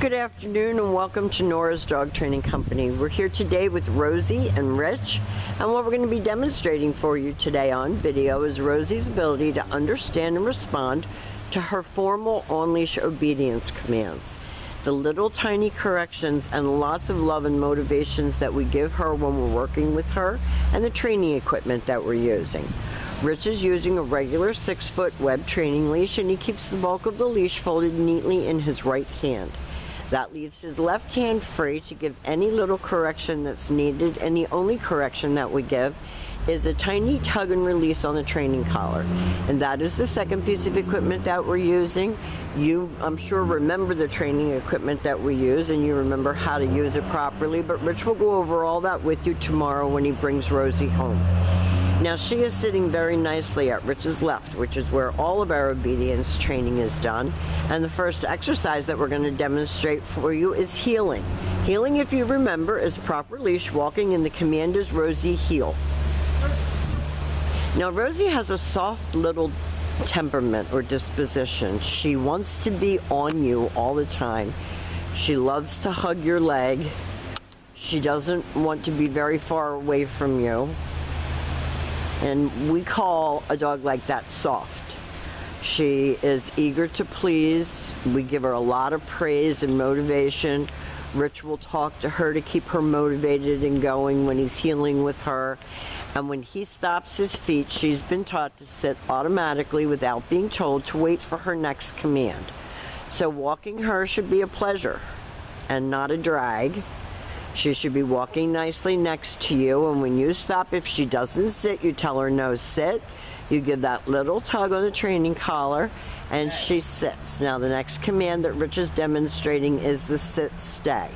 Good afternoon and welcome to Nora's Dog Training Company. We're here today with Rosie and Rich, and what we're going to be demonstrating for you today on video is Rosie's ability to understand and respond to her formal on-leash obedience commands. The little tiny corrections and lots of love and motivations that we give her when we're working with her, and the training equipment that we're using. Rich is using a regular 6-foot web training leash, and he keeps the bulk of the leash folded neatly in his right hand. That leaves his left hand free to give any little correction that's needed, and the only correction that we give is a tiny tug and release on the training collar. And that is the second piece of equipment that we're using. You, I'm sure, remember the training equipment that we use, and you remember how to use it properly, but Rich will go over all that with you tomorrow when he brings Rosie home. Now, she is sitting very nicely at Rich's left, which is where all of our obedience training is done. And the first exercise that we're going to demonstrate for you is heeling. Heeling, if you remember, is proper leash walking, and the command is Rosie, heel. Now, Rosie has a soft little temperament or disposition. She wants to be on you all the time. She loves to hug your leg. She doesn't want to be very far away from you. And we call a dog like that soft. She is eager to please. We give her a lot of praise and motivation. Rich will talk to her to keep her motivated and going when he's heeling with her. And when he stops his feet, she's been taught to sit automatically without being told to wait for her next command. So walking her should be a pleasure and not a drag. She should be walking nicely next to you, and when you stop, if she doesn't sit, you tell her no, sit. You give that little tug on the training collar, and she sits. Now, the next command that Rich is demonstrating is the sit stay.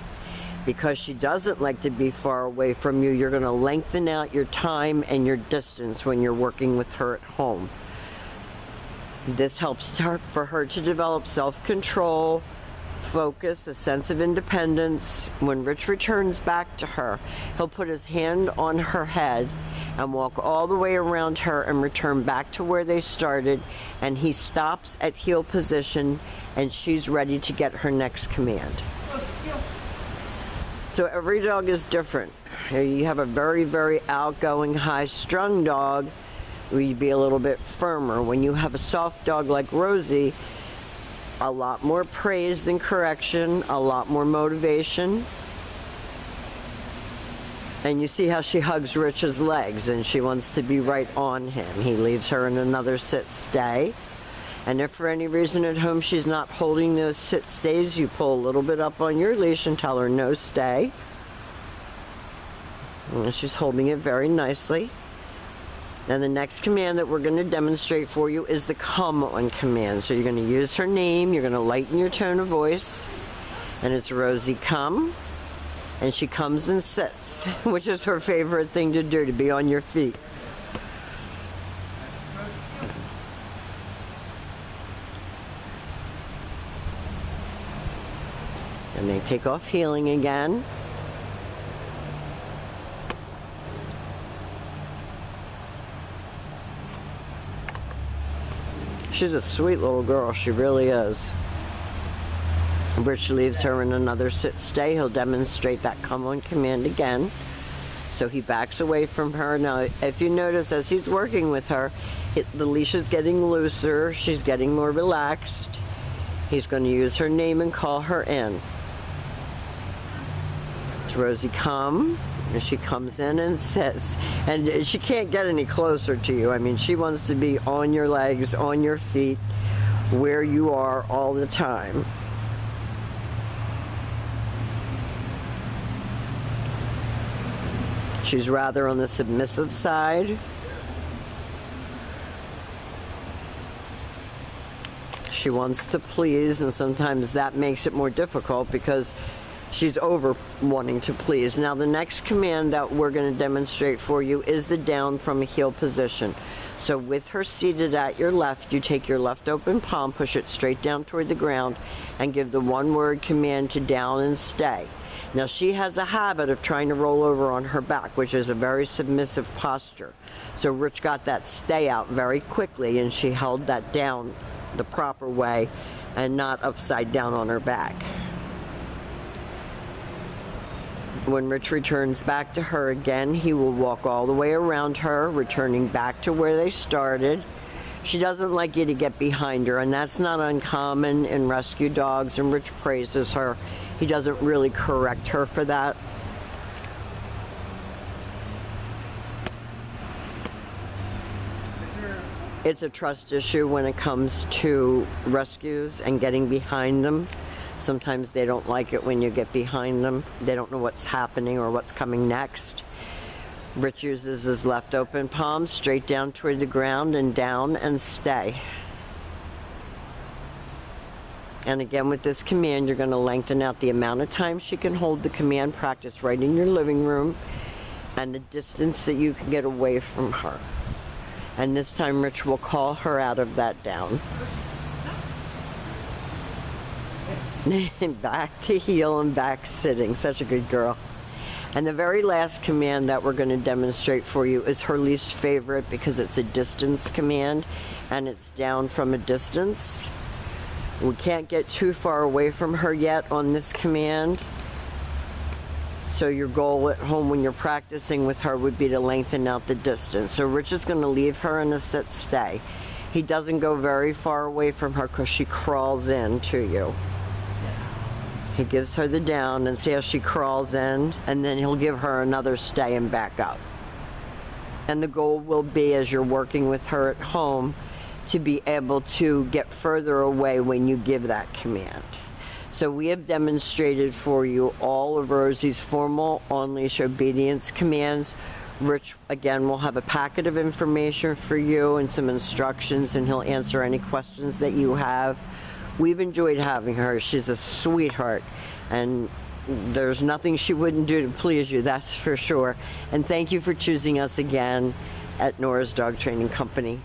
Because she doesn't like to be far away from you, you're going to lengthen out your time and your distance when you're working with her at home. This helps for her to develop self-control, focus, a sense of independence. When Rich returns back to her, he'll put his hand on her head and walk all the way around her and return back to where they started, and he stops at heel position, and she's ready to get her next command. So every dog is different. You have a very, very outgoing, high-strung dog, you'd be a little bit firmer. When you have a soft dog like Rosie, a lot more praise than correction, a lot more motivation. And you see how she hugs Rich's legs, and she wants to be right on him. He leaves her in another sit stay. And if for any reason at home she's not holding those sit stays, you pull a little bit up on your leash and tell her no, stay. And she's holding it very nicely. And the next command that we're going to demonstrate for you is the come on command. So you're going to use her name, you're going to lighten your tone of voice, and it's Rosie, come. And she comes and sits, which is her favorite thing to do, to be on your feet. And they take off heeling again. She's a sweet little girl, she really is. Rich leaves her in another sit stay. He'll demonstrate that come on command again. So he backs away from her. Now, if you notice, as he's working with her, the leash is getting looser. She's getting more relaxed. He's going to use her name and call her in. It's Rosie, come. And she comes in and sits. And she can't get any closer to you. I mean, she wants to be on your legs, on your feet, where you are all the time. She's rather on the submissive side. She wants to please, and sometimes that makes it more difficult because she's over wanting to please. Now, the next command that we're going to demonstrate for you is the down from a heel position. So with her seated at your left, you take your left open palm, push it straight down toward the ground, and give the one-word command to down and stay. Now, she has a habit of trying to roll over on her back, which is a very submissive posture. So Rich got that stay out very quickly, and she held that down the proper way and not upside down on her back. When Rich returns back to her again, he will walk all the way around her, returning back to where they started. She doesn't like you to get behind her, and that's not uncommon in rescue dogs, and Rich praises her. He doesn't really correct her for that. It's a trust issue when it comes to rescues and getting behind them. Sometimes they don't like it when you get behind them. They don't know what's happening or what's coming next. Rich uses his left open palm straight down toward the ground and down and stay. And again, with this command, you're going to lengthen out the amount of time she can hold the command. Practice right in your living room and the distance that you can get away from her. And this time Rich will call her out of that down. Back to heel and back sitting. Such a good girl. And the very last command that we're going to demonstrate for you is her least favorite because it's a distance command and it's down from a distance. We can't get too far away from her yet on this command. So your goal at home when you're practicing with her would be to lengthen out the distance. So Rich is going to leave her in a sit stay. He doesn't go very far away from her because she crawls in to you. He gives her the down and see how she crawls in, and then he'll give her another stay and back up. And the goal will be, as you're working with her at home, to be able to get further away when you give that command. So we have demonstrated for you all of Rosie's formal on-leash obedience commands. Rich, again, will have a packet of information for you and some instructions, and he'll answer any questions that you have. We've enjoyed having her. She's a sweetheart, and there's nothing she wouldn't do to please you, that's for sure. And thank you for choosing us again at Nora's Dog Training Company.